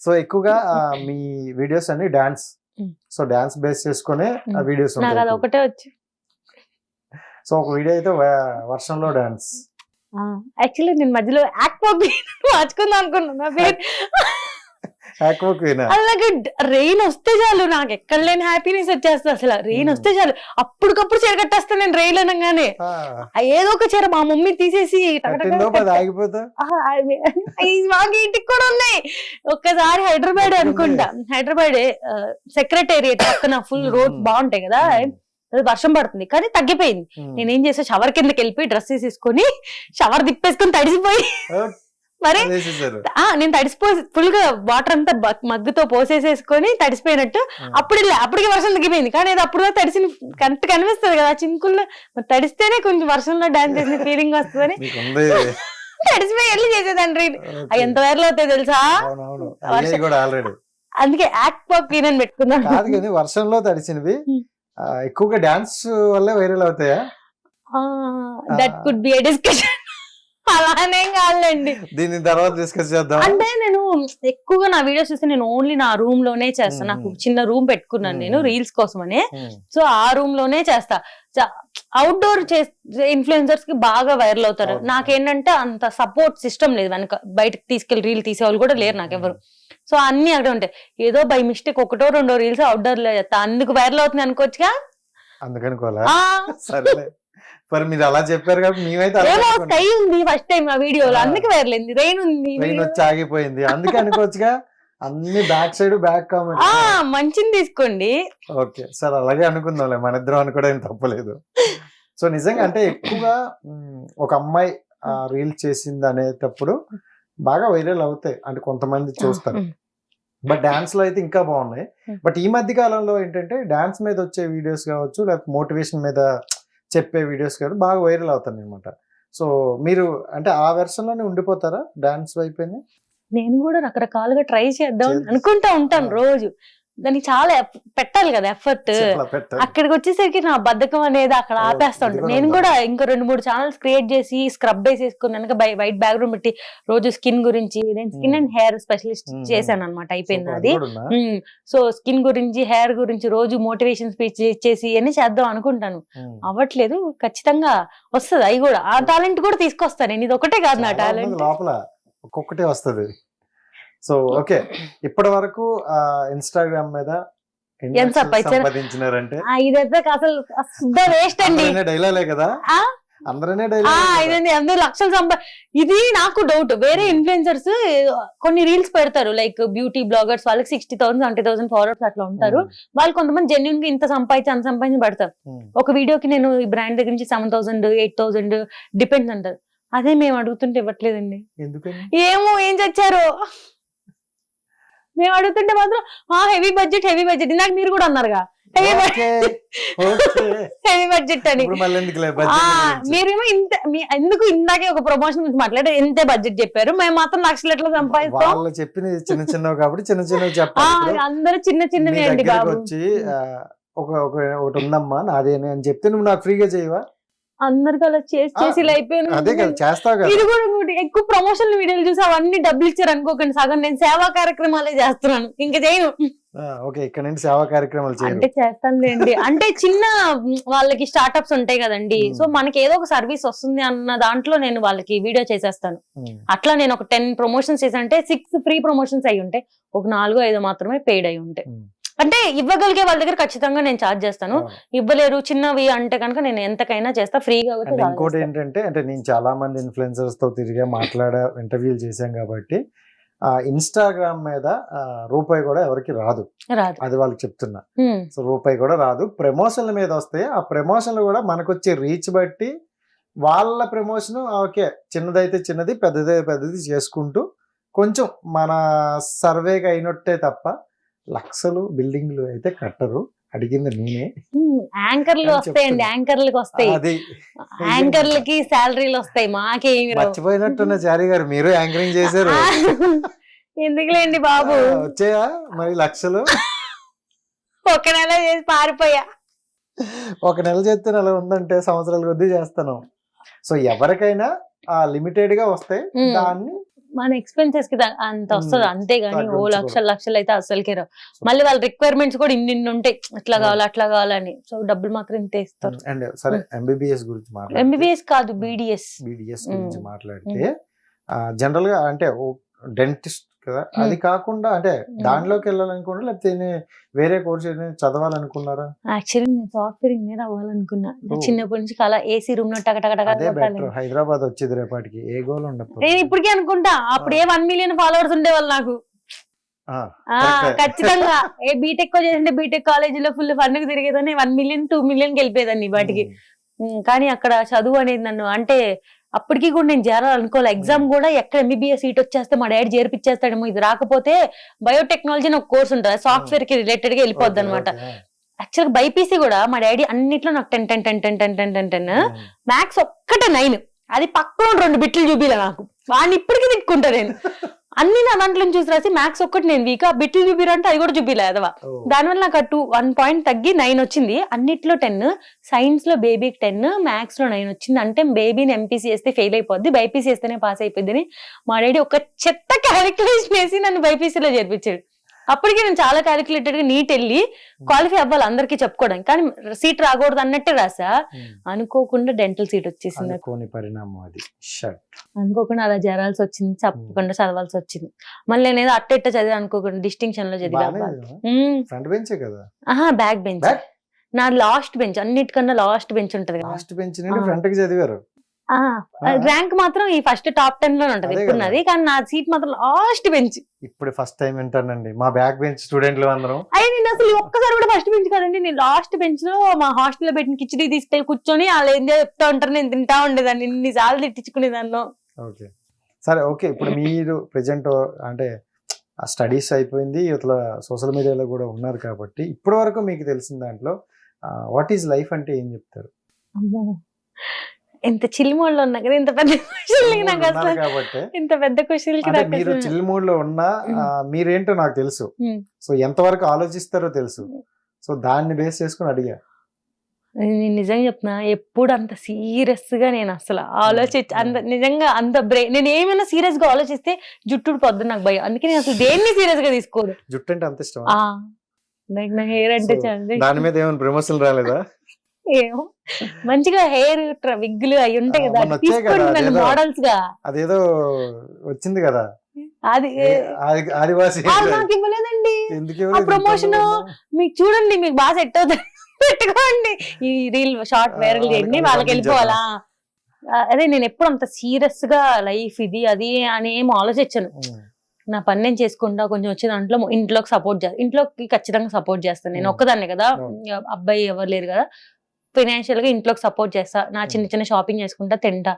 So ఎక్కువగా మీ videos అన్ని dance, so dance base చేసుకునే వీడియోస్ నాకు అది ఉంటాయి. ఒకటే వచ్చు. సో ఒక వీడియో అయితే వర్షంలో డాన్స్. యాక్చువల్లీ నేను మధ్యలో యాక్ట్ మార్చుకుందాం అనుకున్నాను నా పేరు. అది నాకు రెయిన్ వస్తే చాలు, నాకు ఎక్కడ లేని హ్యాపీనెస్ వచ్చేస్తుంది. అసలు రెయిన్ వస్తే చాలు, అప్పటికప్పుడు చీర కట్టేస్తాను నేను రెయిన్ అనగానే. ఏదో ఒక చీర మా మమ్మీ తీసేసి మాకు ఇంటికి కూడా ఉన్నాయి. ఒక్కసారి హైదరాబాద్ అనుకుంటా, హైదరాబాద్ సెక్రటేరియట్ పక్కన ఫుల్ రోడ్ బాగుంటాయి కదా, అది వర్షం పడుతుంది కానీ తగ్గిపోయింది. నేనేం చేసా, షవర్ కిందకి వెళ్ళిపోయి డ్రెస్ వేసేసుకొని షవర్ తిప్పేసుకొని తడిసిపోయి, మరి నేను తడిసిపోయి ఫుల్ గా వాటర్ అంతా మగ్గుతో పోసేసేసుకొని తడిసిపోయినట్టు అప్పటికి వర్షం తగ్గిపోయింది. కానీ అది అప్పుడు తడిసిన కరెక్ట్ కనిపిస్తుంది కదా చినుకుల్లో, తడిస్తేనే కొంచెం వర్షంలో డాన్స్ చేసిన ఫీలింగ్ వస్తుందని తడిసిపోయి వెళ్ళి చేసేదండి. అవి ఎంత వైరల్ అవుతాయి తెలుసా, అందుకే యాక్ట్ పాప్ క్వీన్ అని పెట్టుకున్నాను. వర్షంలో తడిసినవి ఎక్కువగా డాన్స్ వల్లే వైరల్ అవుతాయా? That could be a discussion. అలానేం కాదులేండి, దీని తర్వాత డిస్కస్ చేద్దాం. అంటే నేను ఎక్కువగా నా వీడియోస్ చూస్తే నేను ఓన్లీ నా రూమ్ లోనే చేస్తాను. నాకు చిన్న రూమ్ పెట్టుకున్నాను నేను రీల్స్ కోసమనే. సో ఆ రూమ్ లోనే చేస్తా. అవుట్డోర్ ఇన్ఫ్లుయెన్సర్స్ కి బాగా వైరల్ అవుతారు. నాకేంటంటే అంత సపోర్ట్ సిస్టమ్ లేదు, వెనక బయటకు తీసుకెళ్లి రీల్ తీసేవాళ్ళు కూడా లేరు నాకెవరు. సో అన్ని అక్కడే ఉంటాయి. ఏదో బై మిస్టేక్ ఒకటో రెండో రీల్స్ అవుట్డోర్ లో చేస్తా, అందుకు వైరల్ అవుతుంది అనుకోవచ్చుగా. మరి మీరు అలా చెప్పారు కాబట్టి మేమైతే స్కై ఉంది ఫస్ట్ టైం ఆ వీడియోలో, అందుకే వైరల్ అయింది. రెయిన్ ఉంది, రెయిన్ వచ్చి ఆగిపోయింది, అందుకే అనుకోవచ్చుగా. అన్ని బ్యాక్ సైడ్ బ్యాక్ కామెంట్ మంచిని తీసుకోండి. ఓకే సార్, అలాగే అనుకుందాంలే, మన ఇద్దరం అనుకోవడం తప్పలేదు. సో నిజంగా అంటే ఎక్కువగా ఒక అమ్మాయి రీల్ చేసింది అనేటప్పుడు బాగా వైరల్ అవుతాయి, అంటే కొంతమంది చూస్తారు. బట్ డాన్స్ లో అయితే ఇంకా బాగున్నాయి. బట్ ఈ మధ్య కాలంలో ఏంటంటే డాన్స్ మీద వచ్చే వీడియోస్ కావచ్చు, లేకపోతే మోటివేషన్ మీద చెప్పే వీడియోస్ కాదు బాగా వైరల్ అవుతాయి అనమాట. సో మీరు అంటే ఆ వెర్షన్ లోనే ఉండిపోతారా డాన్స్ వైపు? నేను కూడా రకరకాలుగా ట్రై చేద్దాం అనుకుంటా ఉంటాను రోజు. దానికి చాలా పెట్టాలి కదా ఎఫర్ట్. అక్కడికి వచ్చేసరికి నా బద్ధకం అనేది అక్కడ ఆపేస్తా ఉంటాను. నేను కూడా ఇంకో 2-3 ఛానల్స్ క్రియేట్ చేసి స్క్రబ్ వేసేసుకున్నాను, వైట్ బ్యాక్గ్రౌండ్ పెట్టి రోజు స్కిన్ గురించి, నేను స్కిన్ అండ్ హెయిర్ స్పెషలిస్ట్ చేశాను అనమాట, అయిపోయింది అది. సో స్కిన్ గురించి హెయిర్ గురించి రోజు మోటివేషన్ స్పీచ్ ఇచ్చేసి అన్ని చేద్దాం అనుకుంటాను, అవ్వట్లేదు. ఖచ్చితంగా వస్తుంది, అవి కూడా ఆ టాలెంట్ కూడా తీసుకొస్తాను నేను. ఇది ఒకటే కాదు నా టాలెంట్, లోపల ఒక్కొక్కటే వస్తుంది. సో ఓకే, ఇప్పటి వరకు ఇన్స్టాగ్రామ్ మీద సంపాదించినారంటే ఇదైతే అసలు వేస్ట్ అండి. డైలాగే కదా, అందరూ లక్షలు ఇది నాకు డౌట్. వేరే ఇన్ఫ్లుయెన్సర్స్ కొన్ని రీల్స్ పెడతారు, లైక్ బ్యూటీ బ్లాగర్స్, వాళ్ళకి 60,000 70,000 ఫాలోవర్స్ అట్లా ఉంటారు. వాళ్ళు కొంతమంది జెన్యున్ గా ఇంత సంపాదించి అంత సంపాదించి పెడతారు. ఒక వీడియోకి నేను ఈ బ్రాండ్ దగ్గర నుంచి 7,000 8,000 డిపెండ్స్ అంటారు. అదే మేము అడుగుతుంటే ఇవ్వట్లేదండి. ఏమో ఏం చచ్చారో, మేము అడుగుతుంటే మాత్రం హెవీ బడ్జెట్ ఇందాక మీరు కూడా అన్నారుగా హెవీ బడ్జెట్ అని. మీరేమో ఇంత ఎందుకు ఇందాకే ఒక ప్రమోషన్ గురించి మాట్లాడే ఇంతే బడ్జెట్ చెప్పారు, మేము మాత్రం లక్షలు ఎట్లా సంపాదిస్తాం. చెప్పింది చిన్న చిన్నవి కాబట్టి చిన్న చిన్నవి చెప్పాలి. అందరూ చిన్న చిన్నవి అండి బాబు. వచ్చి ఒకటి ఉందమ్మా నాది అని చెప్తే నువ్వు నాకు ఫ్రీగా చేయవా? అందరికి అలా చేసి అయిపోయింది. ఇది కూడా ఎక్కువ ప్రమోషన్ వీడియోలు చూసి అవన్నీ డబ్బులు ఇచ్చారు అనుకోకండి, సగం నేను సేవా కార్యక్రమాలే చేస్తున్నాను, ఇంకా చేయను. సేవా కార్యక్రమాలు అంటే చేస్తానులేండి, అంటే చిన్న వాళ్ళకి స్టార్ట్అప్స్ ఉంటాయి కదండి. సో మనకి ఏదో ఒక సర్వీస్ వస్తుంది అన్న దాంట్లో నేను వాళ్ళకి వీడియో చేసేస్తాను. అట్లా నేను ఒక 10 ప్రమోషన్స్ చేశానంటే 6 ఫ్రీ ప్రమోషన్స్ అయి ఉంటాయి, ఒక 4-5 మాత్రమే పెయిడ్ అయి ఉంటాయి. అంటే ఇవ్వగలిగే వాళ్ళ దగ్గర ఖచ్చితంగా నేను ఛార్జ్ చేస్తాను. ఇవ్వలేరు చిన్నవి అంటే కనుక నేను ఎంతకైనా చేస్తా ఫ్రీగా. ఇంకోటి ఏంటంటే, అంటే నేను చాలా మంది ఇన్ఫ్లుయెన్సర్స్ తో తిరిగా ఇంటర్వ్యూలు చేశాం కాబట్టి ఇన్స్టాగ్రామ్ మీద రూపాయి కూడా ఎవరికి రాదు, అది వాళ్ళకి చెప్తున్నా. సో రూపాయి కూడా రాదు. ప్రమోషన్ల మీద వస్తే ఆ ప్రమోషన్లు కూడా మనకు వచ్చే రీచ్ బట్టి వాళ్ళ ప్రమోషన్ ఓకే, చిన్నదైతే చిన్నది, పెద్దదైతే పెద్దది చేసుకుంటూ కొంచెం మన సర్వేగా అయినట్టే తప్ప లక్షలు బిల్డింగ్లు అయితే కట్టరు. అడిగింది నేనే. యాంకర్లు వస్తాయండి, యాంకర్లకు వస్తాయి, యాంకర్లకి శాలరీలు వస్తాయి, మాకేమి మర్చిపోయినట్టున్న చారి గారు, మీరు యాంకరింగ్ చేశారు. ఎందుకులేండి బాబు, వచ్చాయా మరి లక్షలు? ఒక నెల చేసి పారిపోయా. ఒక నెల చేస్తే అలా ఉందంటే సంవత్సరాల కొద్దీ చేస్తాను. సో ఎవరికైనా లిమిటెడ్ గా వస్తాయి, దాన్ని మన ఎక్స్పెన్సెస్ కి అంత వస్తుంది అంతే గానీ ఓ తగ్గించుకో. లక్షలు అయితే అసలుకే రావు. మళ్ళీ వాళ్ళ రిక్వైర్మెంట్స్ కూడా ఇన్ని ఉంటాయి, ఇట్లా కావాలి అట్లా కావాలని. సో డబ్బులు మాత్రం ఇంతే ఇస్తారు. అండ్ సరే ఎంబీబీఎస్ గురించి మాట్లాడితే ఎంబీబీఎస్ కాదు, బీడిఎస్. బీడిఎస్ గురించి మాట్లాడితే జనరల్ గా అంటే డెంటిస్ట్ కదా, అది కాకుండా అంటే దానిలోకి వెళ్ళాలనుకున్నా లేకపోతే వేరే కోర్స్ చదవాలనుకున్నారా? యాక్చువల్లీ నేను సాఫ్ట్వేర్ ఇంజనీర్ అవ్వాలనుకున్నా చిన్నప్పటి నుంచి. అలా ఏసీ రూమ్ లో అదే బెటర్. హైదరాబాద్ వచ్చేది రేపటికి ఏ గోల్ ఉండదు. నేను ఇప్పటికీ అనుకుంటా, అప్పుడు 1 million ఫాలోవర్స్ ఉండేవాళ్ళు నాకు. ఖచ్చితంగా ఏ బీటెక్ చేసింటే బీటెక్ కాలేజీలో ఫుల్ ఫన్ కి తిరిగేదాన్ని, 1 million 2 million వెళ్ళిపోయేదాన్ని వాటికి. కానీ అక్కడ చదువు అనేది నన్ను అంటే అప్పటికి కూడా నేను చేరాలనుకోలే. ఎగ్జామ్ కూడా ఎక్కడ ఎంబీబీఎస్ సీట్ వచ్చేస్తే మా డాడీ చేర్పిచ్చేస్తాడేమో, ఇది రాకపోతే బయోటెక్నాలజీ అని ఒక కోర్స్ ఉంటుంది, సాఫ్ట్వేర్ కి రిలేటెడ్ గా వెళ్ళిపోద్ది అనమాట. యాక్చువల్గా బైపీసీ కూడా మా డాడీ అన్నిట్లో నాకు 10 మ్యాథ్స్ ఒక్కటే 9. అది పక్కన 2 బిట్లు చూపిలే నాకు, వాడిని ఇప్పటికీ తిట్టుకుంటా నేను. అన్ని నా దాంట్లో చూసి రాసి మ్యాథ్స్ ఒక్కటి నేను వీక్, ఆ బిట్లు చూపిరంటే అది కూడా చూపిలే అదవా. దానివల్ల నాకు 1 point తగ్గి 9 వచ్చింది. అన్నిట్లో 10, సైన్స్ లో బేబీకి 10, మ్యాథ్స్ లో 9 వచ్చింది. అంటే బేబీని ఎంపీసీ చేస్తే ఫెయిల్ అయిపోద్ది, బైపీసీ చేస్తేనే పాస్ అయిపోద్ది. మా డాడీ ఒక చెత్త క్యాలిక్యులేషన్ వేసి నన్ను బైపీసీలో చేర్పించాడు. అప్పటికి నేను చాలా క్యాలిక్యులేటెడ్ గా నీట్ వెళ్ళి క్వాలిఫై అవ్వాలి అందరికి చెప్పుకోవడానికి, కానీ సీట్ రాకూడదు అన్నట్టే రాసా. అనుకోకుండా డెంటల్ సీట్ వచ్చేసింది. అనుకోకుండా అలా జరాల్సి వచ్చింది, చెప్పకుండా చదవాల్సి వచ్చింది. మళ్ళీ నేను అట్టెట్ట చదివి అనుకోకుండా డిస్టింక్షన్ లో చదివా. బ్యాక్ బెంచ్, నా లాస్ట్ బెంచ్, అన్నిటికన్నా లాస్ట్ బెంచ్ ఉంటది కదా. ర్యాంక్ మాత్రం ఈ ఫస్ట్ టాప్ 10 లో ఉంటది ఇప్పుడున్నది, కానీ నా సీట్ మాత్రం లాస్ట్ బెంచ్. ఇప్పుడు ఫస్ట్ టైం వింటానండి, మా బ్యాక్ బెంచ్ స్టూడెంట్లు అందరం. అయ్యి నేను అసలు ఒక్కసారి కూడా ఫస్ట్ బెంచ్ కాదండి, నేను లాస్ట్ బెంచ్ లో మా హాస్టల్ లో పెట్టిన కిచడీ తీసుకెళ్లి కూర్చొని వాళ్ళు ఏం చెప్తా ఉంటారు, నేను తింటా ఉండేదాన్ని, ఇన్నిసార్లు తిట్టించుకునేదాన్ని. ఓకే సరే, ఓకే. ఇప్పుడు మీరు ప్రెజెంట్ అంటే స్టడీస్ అయిపోయింది, ఇట్లా సోషల్ మీడియాలో కూడా ఉన్నారు కాబట్టి ఇప్పటి వరకు మీకు తెలిసిన దాంట్లో వాట్ ఈజ్ లైఫ్ అంటే ఏం చెప్తారు? ఎంత చిల్ మోడ్ లో ఉన్నా కదా, ఇంత పెద్ద క్వశ్చన్ నాకు అసలు, ఇంత పెద్ద క్వశ్చన్ మీరు చిల్ మోడ్ లో ఉన్నా మీరేంటో నాకు తెలుసు, సో ఎంతవరకు ఆలోచిస్తారో తెలుసు, సో దాన్ని బేస్ చేసుకుని అడిగా. నేను నిజంగా చెప్తున్నా, ఎప్పుడు అంత సీరియస్ గా నేను అసలు అంత నిజంగా అంత బ్రెయిన్, నేను ఏమైనా సీరియస్ గా ఆలోచిస్తే జుట్టు పొద్దు నాకు భయం, అందుకే నేను అసలు దేన్ని సీరియస్ గా తీసుకోదు. జుట్టు అంటే అంత ఇష్టం, నా హెయిర్ అంటే దాని మీద ఏమైనా ప్రమోషన్ రాలేదా? ఏమో మంచిగా హెయిర్ విగ్గులు అవి ఉంటాయి కదా, తీసుకోండి మోడల్స్ గా. అదేదో వచ్చింది కదా, అది ఆదివాసి నాకు ఇవ్వలేదండి ప్రమోషన్. మీకు చూడండి, మీకు బాగా సెట్ అవుతుంది, పెట్టుకోండి ఈ రీల్ షార్ట్ వైరల్ చేయండి, వాళ్ళకి వెళ్ళిపోవాలా. అదే నేను ఎప్పుడు అంత సీరియస్ గా లైఫ్ ఇది అది అని ఏం ఆలోచించను. నా పని నేను చేసుకుంటా, కొంచెం వచ్చే దాంట్లో ఇంట్లోకి సపోర్ట్ చేస్తాను, ఇంట్లోకి ఖచ్చితంగా సపోర్ట్ చేస్తాను. నేను ఒక్కదాన్నే కదా, అబ్బాయి ఎవరు లేరు కదా, ఫైనాన్షియల్ గా ఇంట్లోకి సపోర్ట్ చేస్తా. నా చిన్న చిన్న షాపింగ్ చేసుకుంటా, తింటా,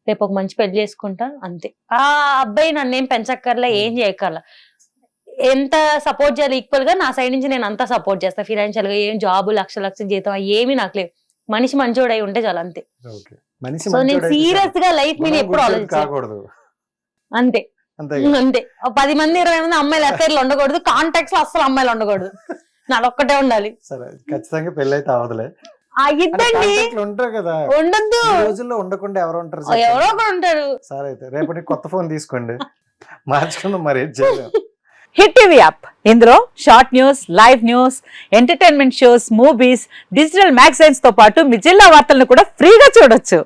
రేపు ఒక మంచి పెళ్లి చేసుకుంటా, అంతే. ఆ అబ్బాయి నన్ను ఏం పెంచక్కర్లా, ఏం చేయక్కర్లా, ఎంత సపోర్ట్ చేయాలి ఈక్వల్ గా నా సైడ్ నుంచి నేను అంతా సపోర్ట్ చేస్తా. ఫైనాన్షియల్ గా ఏం జాబు లక్ష జీతం ఏమి నాకు లేదు, మనిషి మంచోడై ఉంటే చాలు, అంతే. సో నేను సీరియస్ గా లైఫ్ మీద ఎప్పుడు ఆలోచించకూడదు, అంతే అంతే. 10 మంది 20 మంది అమ్మాయిలు అఫైర్లు ఉండకూడదు, కాంటాక్ట్స్ లో అస్సలు అమ్మాయిలు ఉండకూడదు, నాదొక్కటే ఉండాలి. సరే, ఖచ్చితంగా పెళ్లి అయితే అవదులే, ఉంటారు కదా, ఉండద్దు రోజుల్లో ఉండకుండా ఎవరు ఉంటారు, ఎవరో ఒకరు ఉంటారు. సరే అయితే రేపటి కొత్త ఫోన్ తీసుకోండి, మార్చుకుందాం, మరి ఏం చేయలేం. హిట్ టీవీ యాప్, ఇందులో short news, live news, entertainment shows, movies, digital magazines తో పాటు మీ జిల్లా వార్తలను కూడా ఫ్రీగా చూడొచ్చు.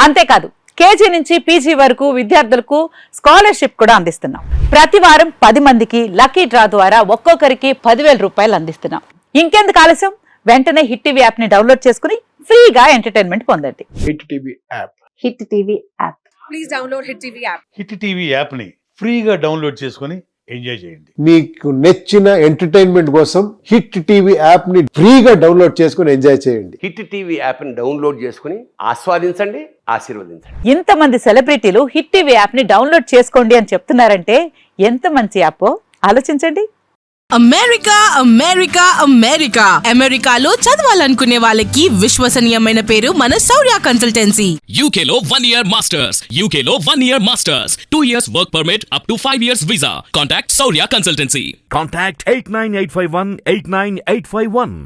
అంతేకాదు కేజీ నుంచి పీజీ వరకు విద్యార్థులకు స్కాలర్షిప్ కూడా అందిస్తున్నాం. ప్రతి వారం 10 మందికి లక్కీ డ్రా ద్వారా ఒక్కొక్కరికి 10,000 రూపాయలు అందిస్తున్నాం. ఇంకెందుకు ఆలస్యం, వెంటనే హిట్ టీవీ యాప్ ని డౌన్లోడ్ చేసుకుని ఫ్రీగా ఎంటర్టైన్మెంట్ పొందండి. Hit TV app, hit TV app, please download hit TV app. Hit TV app ని ఫ్రీగా డౌన్లోడ్ చేసుకుని ఎంజాయ్ చేయండి. మీకు నచ్చిన ఎంటర్టైన్మెంట్ కోసం హిట్ టీవీ యాప్ ని ఫ్రీగా డౌన్లోడ్ చేసుకుని ఎంజాయ్ చేయండి. హిట్ టీవీ యాప్ ని డౌన్లోడ్ చేసుకుని ఆస్వాదించండి, ఆశీర్వదించండి. ఇంతమంది సెలబ్రిటీలు హిట్ టీవీ యాప్ ని డౌన్లోడ్ చేసుకోండి అని చెప్తున్నారంటే ఎంత మంచి యాప్ ఆలోచించండి. అమెరికా అమెరికా అమెరికా అమెరికాలో చదవాలనుకునే వాళ్ళకి విశ్వసనీయమైన పేరు మన శౌర్య కన్సల్టెన్సీ. UK లో 1 year masters, UK లో 1 year masters, 2 years work permit up to 5 years visa. Contact Saurya Consultancy. Contact 89851 89851.